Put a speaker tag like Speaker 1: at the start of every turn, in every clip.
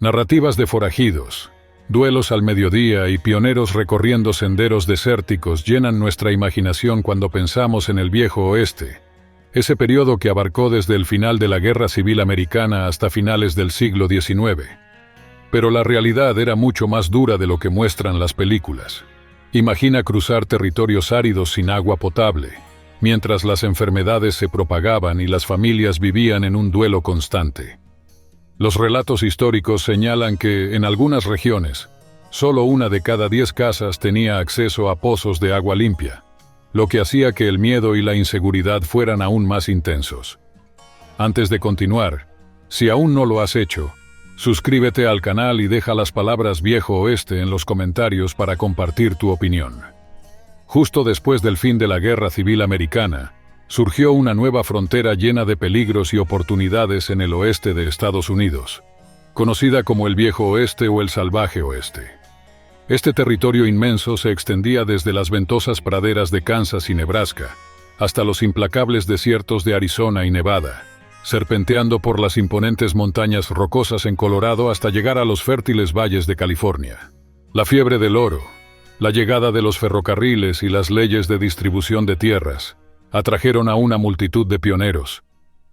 Speaker 1: Narrativas de forajidos, duelos al mediodía y pioneros recorriendo senderos desérticos llenan nuestra imaginación cuando pensamos en el Viejo Oeste, ese periodo que abarcó desde el final de la Guerra Civil Americana hasta finales del siglo XIX. Pero la realidad era mucho más dura de lo que muestran las películas. Imagina cruzar territorios áridos sin agua potable, mientras las enfermedades se propagaban y las familias vivían en un duelo constante. Los relatos históricos señalan que, en algunas regiones, solo 1 de cada 10 casas tenía acceso a pozos de agua limpia, lo que hacía que el miedo y la inseguridad fueran aún más intensos. Antes de continuar, si aún no lo has hecho, suscríbete al canal y deja las palabras Viejo Oeste en los comentarios para compartir tu opinión. Justo después del fin de la Guerra Civil Americana, surgió una nueva frontera llena de peligros y oportunidades en el oeste de Estados Unidos, conocida como el Viejo Oeste o el Salvaje Oeste. Este territorio inmenso se extendía desde las ventosas praderas de Kansas y Nebraska, hasta los implacables desiertos de Arizona y Nevada, serpenteando por las imponentes montañas rocosas en Colorado hasta llegar a los fértiles valles de California. La fiebre del oro, la llegada de los ferrocarriles y las leyes de distribución de tierras atrajeron a una multitud de pioneros,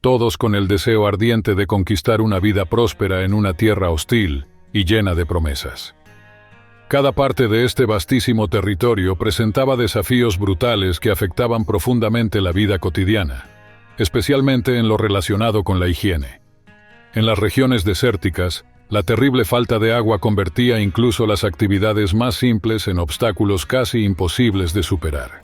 Speaker 1: todos con el deseo ardiente de conquistar una vida próspera en una tierra hostil y llena de promesas. Cada parte de este vastísimo territorio presentaba desafíos brutales que afectaban profundamente la vida cotidiana, especialmente en lo relacionado con la higiene. En las regiones desérticas, la terrible falta de agua convertía incluso las actividades más simples en obstáculos casi imposibles de superar.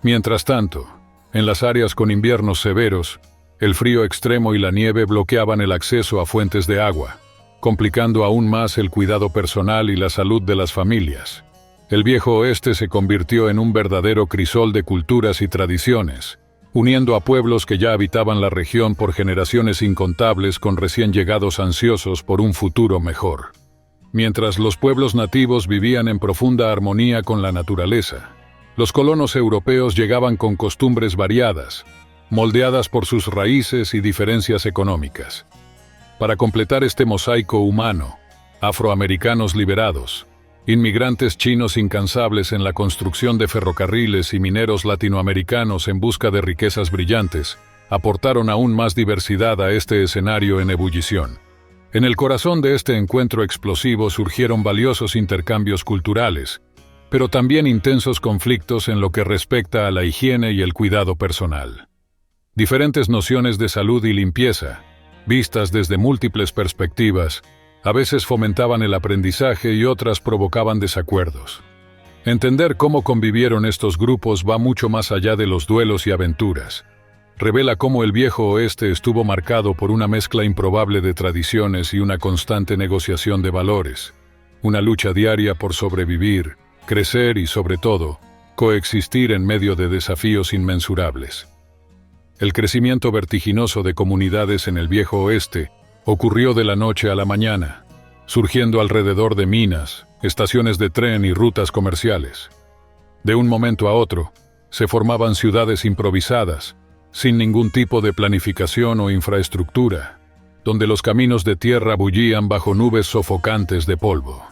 Speaker 1: Mientras tanto, en las áreas con inviernos severos, el frío extremo y la nieve bloqueaban el acceso a fuentes de agua, complicando aún más el cuidado personal y la salud de las familias. El Viejo Oeste se convirtió en un verdadero crisol de culturas y tradiciones, uniendo a pueblos que ya habitaban la región por generaciones incontables con recién llegados ansiosos por un futuro mejor. Mientras los pueblos nativos vivían en profunda armonía con la naturaleza, los colonos europeos llegaban con costumbres variadas, moldeadas por sus raíces y diferencias económicas. Para completar este mosaico humano, afroamericanos liberados, inmigrantes chinos incansables en la construcción de ferrocarriles y mineros latinoamericanos en busca de riquezas brillantes, aportaron aún más diversidad a este escenario en ebullición. En el corazón de este encuentro explosivo surgieron valiosos intercambios culturales, pero también intensos conflictos en lo que respecta a la higiene y el cuidado personal. Diferentes nociones de salud y limpieza, vistas desde múltiples perspectivas, a veces fomentaban el aprendizaje y otras provocaban desacuerdos. Entender cómo convivieron estos grupos va mucho más allá de los duelos y aventuras. Revela cómo el Viejo Oeste estuvo marcado por una mezcla improbable de tradiciones y una constante negociación de valores, una lucha diaria por sobrevivir, crecer y, sobre todo, coexistir en medio de desafíos inmensurables. El crecimiento vertiginoso de comunidades en el Viejo Oeste ocurrió de la noche a la mañana, surgiendo alrededor de minas, estaciones de tren y rutas comerciales. De un momento a otro, se formaban ciudades improvisadas, sin ningún tipo de planificación o infraestructura, donde los caminos de tierra bullían bajo nubes sofocantes de polvo.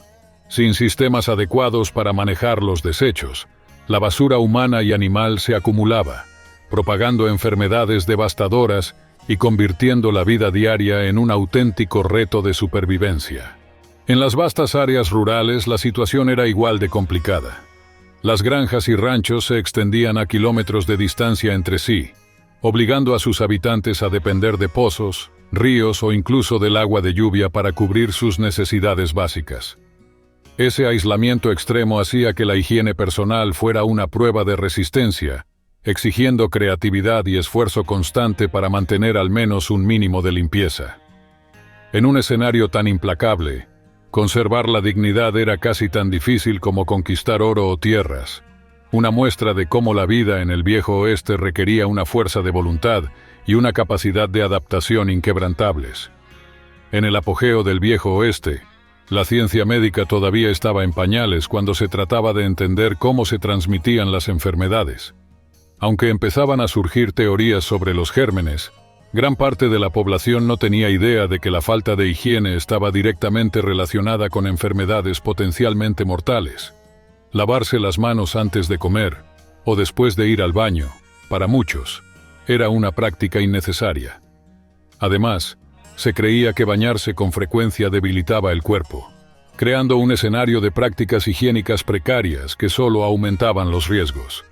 Speaker 1: Sin sistemas adecuados para manejar los desechos, la basura humana y animal se acumulaba, propagando enfermedades devastadoras y convirtiendo la vida diaria en un auténtico reto de supervivencia. En las vastas áreas rurales la situación era igual de complicada. Las granjas y ranchos se extendían a kilómetros de distancia entre sí, obligando a sus habitantes a depender de pozos, ríos o incluso del agua de lluvia para cubrir sus necesidades básicas. Ese aislamiento extremo hacía que la higiene personal fuera una prueba de resistencia, exigiendo creatividad y esfuerzo constante para mantener al menos un mínimo de limpieza. En un escenario tan implacable, conservar la dignidad era casi tan difícil como conquistar oro o tierras, una muestra de cómo la vida en el Viejo Oeste requería una fuerza de voluntad y una capacidad de adaptación inquebrantables. En el apogeo del Viejo Oeste, la ciencia médica todavía estaba en pañales cuando se trataba de entender cómo se transmitían las enfermedades. Aunque empezaban a surgir teorías sobre los gérmenes, Gran parte de la población no tenía idea de que la falta de higiene estaba directamente relacionada con enfermedades potencialmente mortales. Lavarse las manos antes de comer o después de ir al baño, para muchos, era una práctica innecesaria. Además, se creía que bañarse con frecuencia debilitaba el cuerpo, creando un escenario de prácticas higiénicas precarias que solo aumentaban los riesgos.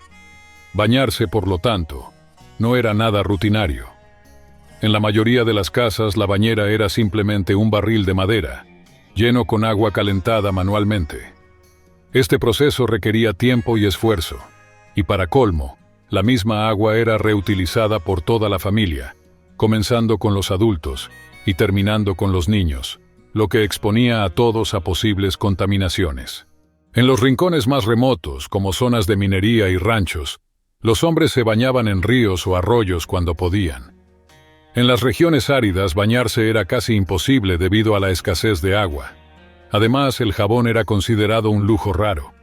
Speaker 1: Bañarse, por lo tanto, no era nada rutinario. En la mayoría de las casas la bañera era simplemente un barril de madera, lleno con agua calentada manualmente. Este proceso requería tiempo y esfuerzo, y para colmo, la misma agua era reutilizada por toda la familia, comenzando con los adultos y terminando con los niños, lo que exponía a todos a posibles contaminaciones. En los rincones más remotos, como zonas de minería y ranchos, los hombres se bañaban en ríos o arroyos cuando podían. En las regiones áridas bañarse era casi imposible debido a la escasez de agua. Además, el jabón era considerado un lujo raro,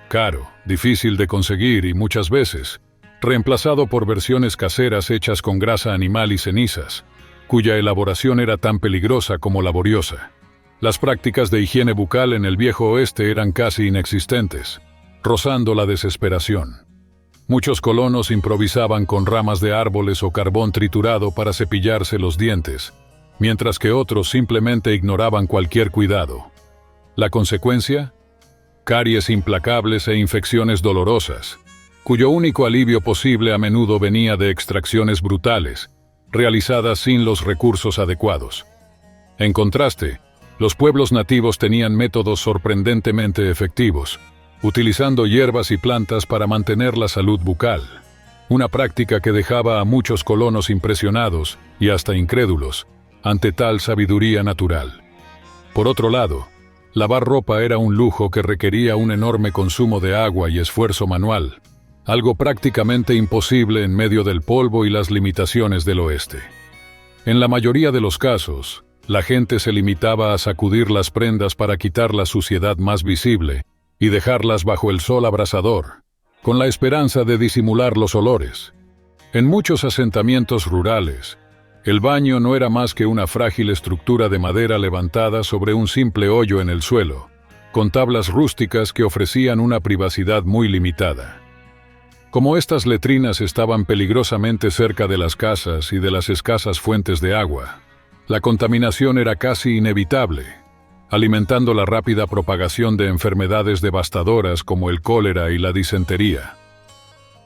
Speaker 1: caro, difícil de conseguir y muchas veces reemplazado por versiones caseras hechas con grasa animal y cenizas, cuya elaboración era tan peligrosa como laboriosa. Las prácticas de higiene bucal en el Viejo Oeste eran casi inexistentes, rozando la desesperación. Muchos colonos improvisaban con ramas de árboles o carbón triturado para cepillarse los dientes, mientras que otros simplemente ignoraban cualquier cuidado. ¿La consecuencia? Caries implacables e infecciones dolorosas, cuyo único alivio posible a menudo venía de extracciones brutales, realizadas sin los recursos adecuados. En contraste, los pueblos nativos tenían métodos sorprendentemente efectivos, utilizando hierbas y plantas para mantener la salud bucal, una práctica que dejaba a muchos colonos impresionados y hasta incrédulos ante tal sabiduría natural. Por otro lado, lavar ropa era un lujo que requería un enorme consumo de agua y esfuerzo manual, algo prácticamente imposible en medio del polvo y las limitaciones del oeste. En la mayoría de los casos, la gente se limitaba a sacudir las prendas para quitar la suciedad más visible y dejarlas bajo el sol abrasador, con la esperanza de disimular los olores. En muchos asentamientos rurales, el baño no era más que una frágil estructura de madera levantada sobre un simple hoyo en el suelo, con tablas rústicas que ofrecían una privacidad muy limitada. Como estas letrinas estaban peligrosamente cerca de las casas y de las escasas fuentes de agua, la contaminación era casi inevitable, alimentando la rápida propagación de enfermedades devastadoras como el cólera y la disentería.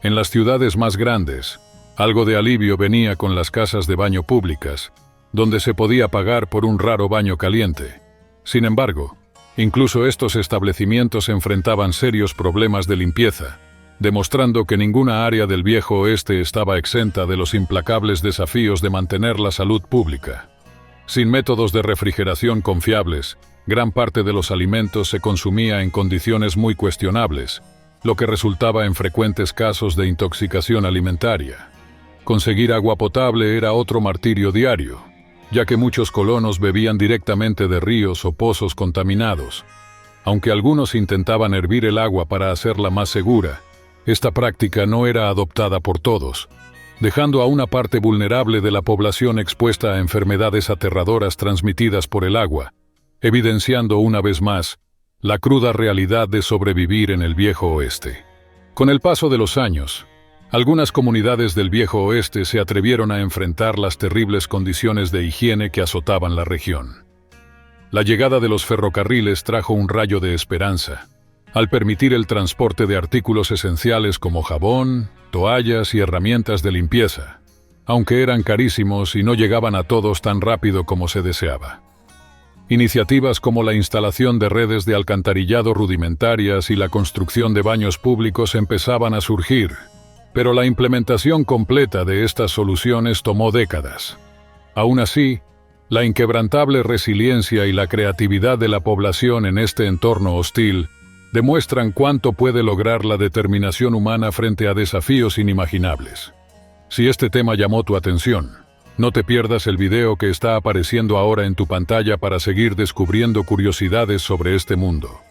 Speaker 1: En las ciudades más grandes, algo de alivio venía con las casas de baño públicas, donde se podía pagar por un raro baño caliente. Sin embargo, incluso estos establecimientos enfrentaban serios problemas de limpieza, demostrando que ninguna área del Viejo Oeste estaba exenta de los implacables desafíos de mantener la salud pública. Sin métodos de refrigeración confiables, gran parte de los alimentos se consumía en condiciones muy cuestionables, lo que resultaba en frecuentes casos de intoxicación alimentaria. Conseguir agua potable era otro martirio diario, ya que muchos colonos bebían directamente de ríos o pozos contaminados. Aunque algunos intentaban hervir el agua para hacerla más segura, esta práctica no era adoptada por todos, dejando a una parte vulnerable de la población expuesta a enfermedades aterradoras transmitidas por el agua, evidenciando una vez más la cruda realidad de sobrevivir en el Viejo Oeste. Con el paso de los años, algunas comunidades del Viejo Oeste se atrevieron a enfrentar las terribles condiciones de higiene que azotaban la región. La llegada de los ferrocarriles trajo un rayo de esperanza, al permitir el transporte de artículos esenciales como jabón, toallas y herramientas de limpieza, aunque eran carísimos y no llegaban a todos tan rápido como se deseaba. Iniciativas como la instalación de redes de alcantarillado rudimentarias y la construcción de baños públicos empezaban a surgir, pero la implementación completa de estas soluciones tomó décadas. Aún así, la inquebrantable resiliencia y la creatividad de la población en este entorno hostil demuestran cuánto puede lograr la determinación humana frente a desafíos inimaginables. Si este tema llamó tu atención, no te pierdas el video que está apareciendo ahora en tu pantalla para seguir descubriendo curiosidades sobre este mundo.